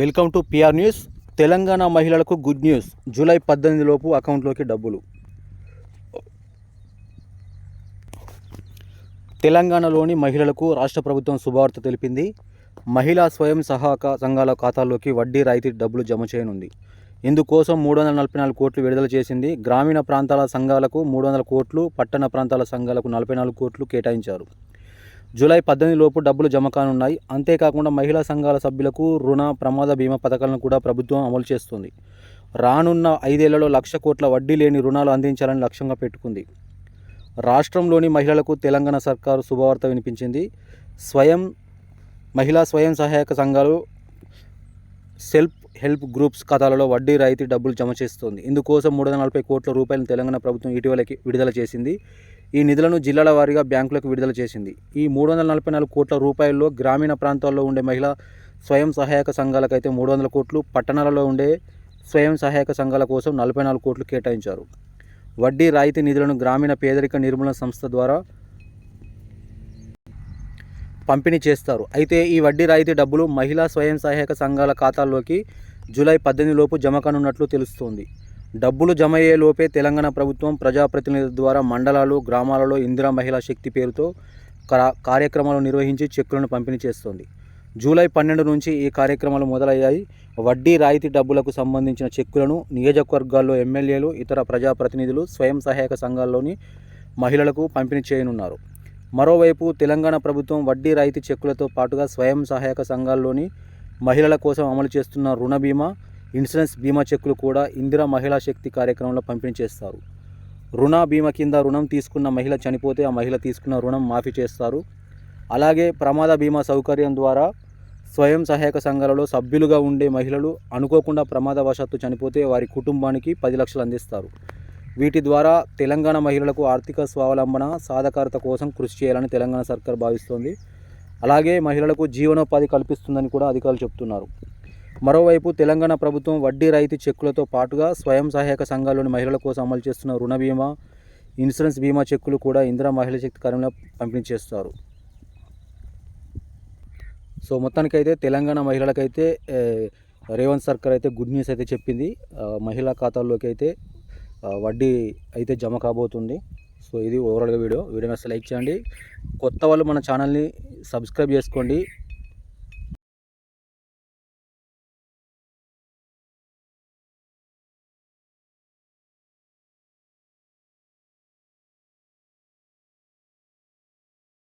Welcome to PR news. Telangana మహిళలకు good news. July 18 లోపు అకౌంట్లోకి డబ్బులు. తెలంగాణలోని మహిళలకు రాష్ట్ర ప్రభుత్వం శుభవార్త తెలిపింది. మహిళా స్వయం సహాయక సంఘాల ఖాతాల్లోకి వడ్డీ రాయితీ డబ్బులు జమ చేయనుంది. ఇందుకోసం 344 కోట్లు విడుదల చేసింది. గ్రామీణ ప్రాంతాల సంఘాలకు 300 కోట్లు, పట్టణ ప్రాంతాల సంఘాలకు 44 కోట్లు కేటాయించారు. జూలై 18 లోపు డబ్బులు జమ కానున్నాయి. అంతేకాకుండా మహిళా సంఘాల సభ్యులకు రుణ, ప్రమాద బీమా పథకాలను కూడా ప్రభుత్వం అమలు చేస్తుంది. రానున్న 5 ఏళ్లలో 1,00,000 కోట్ల వడ్డీ లేని రుణాలు అందించాలని లక్ష్యంగా పెట్టుకుంది. రాష్ట్రంలోని మహిళలకు తెలంగాణ సర్కారు శుభవార్త వినిపించింది. మహిళా స్వయం సహాయక సంఘాలు, సెల్ఫ్ హెల్ప్ గ్రూప్స్ ఖాతాలలో వడ్డీ రాయితీ డబ్బులు జమ చేస్తోంది. ఇందుకోసం 340 కోట్ల రూపాయలను తెలంగాణ ప్రభుత్వం ఇటీవలకి విడుదల చేసింది. ఈ నిధులను జిల్లాల వారీగా బ్యాంకులకు విడుదల చేసింది. ఈ 344 కోట్ల రూపాయల్లో గ్రామీణ ప్రాంతాల్లో ఉండే మహిళా స్వయం సహాయక సంఘాలకైతే 300 కోట్లు, పట్టణాలలో ఉండే స్వయం సహాయక సంఘాల కోసం 44 కోట్లు కేటాయించారు. వడ్డీ రాయితీ నిధులను గ్రామీణ పేదరిక నిర్మూలన సంస్థ ద్వారా పంపిణీ చేస్తారు. అయితే ఈ వడ్డీ రాయితీ డబ్బులు మహిళా స్వయం సహాయక సంఘాల ఖాతాల్లోకి జూలై 18 లోపు జమ కానున్నట్లు తెలుస్తోంది. డబ్బులు జమ అయ్యే లోపే తెలంగాణ ప్రభుత్వం ప్రజాప్రతినిధుల ద్వారా మండలాలు, గ్రామాలలో ఇందిరా మహిళా శక్తి పేరుతో కార్యక్రమాలు నిర్వహించి చెక్కులను పంపిణీ చేస్తోంది. జూలై 12 నుంచి ఈ కార్యక్రమాలు మొదలయ్యాయి. వడ్డీ రాయితీ డబ్బులకు సంబంధించిన చెక్కులను నియోజకవర్గాల్లో ఎమ్మెల్యేలు, ఇతర ప్రజాప్రతినిధులు, స్వయం సహాయక సంఘాల్లోని మహిళలకు పంపిణీ చేయనున్నారు. మరోవైపు తెలంగాణ ప్రభుత్వం వడ్డీ రాయితీ చెక్కులతో పాటుగా స్వయం సహాయక సంఘాల్లోని మహిళల కోసం అమలు చేస్తున్న రుణ బీమా, ఇన్సూరెన్స్ బీమా చెక్కులు కూడా ఇందిరా మహిళా శక్తి కార్యక్రమంలో పంపిణీ చేస్తారు. రుణ బీమా కింద రుణం తీసుకున్న మహిళ చనిపోతే ఆ మహిళ తీసుకున్న రుణం మాఫీ చేస్తారు. అలాగే ప్రమాద బీమా సౌకర్యం ద్వారా స్వయం సహాయక సంఘాలలో సభ్యులుగా ఉండే మహిళలు అనుకోకుండా ప్రమాదవశాత్తు చనిపోతే వారి కుటుంబానికి 10 లక్షలు అందిస్తారు. వీటి ద్వారా తెలంగాణ మహిళలకు ఆర్థిక స్వావలంబన, సాధికారత కోసం కృషి చేయాలని తెలంగాణ సర్కార్ భావిస్తోంది. అలాగే మహిళలకు జీవనోపాధి కల్పిస్తుందని కూడా అధికారులు చెబుతున్నారు. మరోవైపు తెలంగాణ ప్రభుత్వం వడ్డీ రాయితీ చెక్కులతో పాటుగా స్వయం సహాయక సంఘాల్లోని మహిళల కోసం అమలు చేస్తున్న రుణ బీమా, ఇన్సూరెన్స్ బీమా చెక్కులు కూడా ఇందిరా మహిళా శక్తి కార్యంలో పంపిణీ చేస్తారు. సో మొత్తానికైతే తెలంగాణ మహిళలకైతే రేవంత్ సర్కార్ అయితే గుడ్ న్యూస్ అయితే చెప్పింది. మహిళా ఖాతాల్లోకి అయితే వడ్డీ అయితే జమ కాబోతుంది. సో ఇది ఓవరాల్గా వీడియో నచ్చితే లైక్ చేయండి. కొత్త వాళ్ళు మన ఛానల్ని సబ్స్క్రైబ్ చేసుకోండి.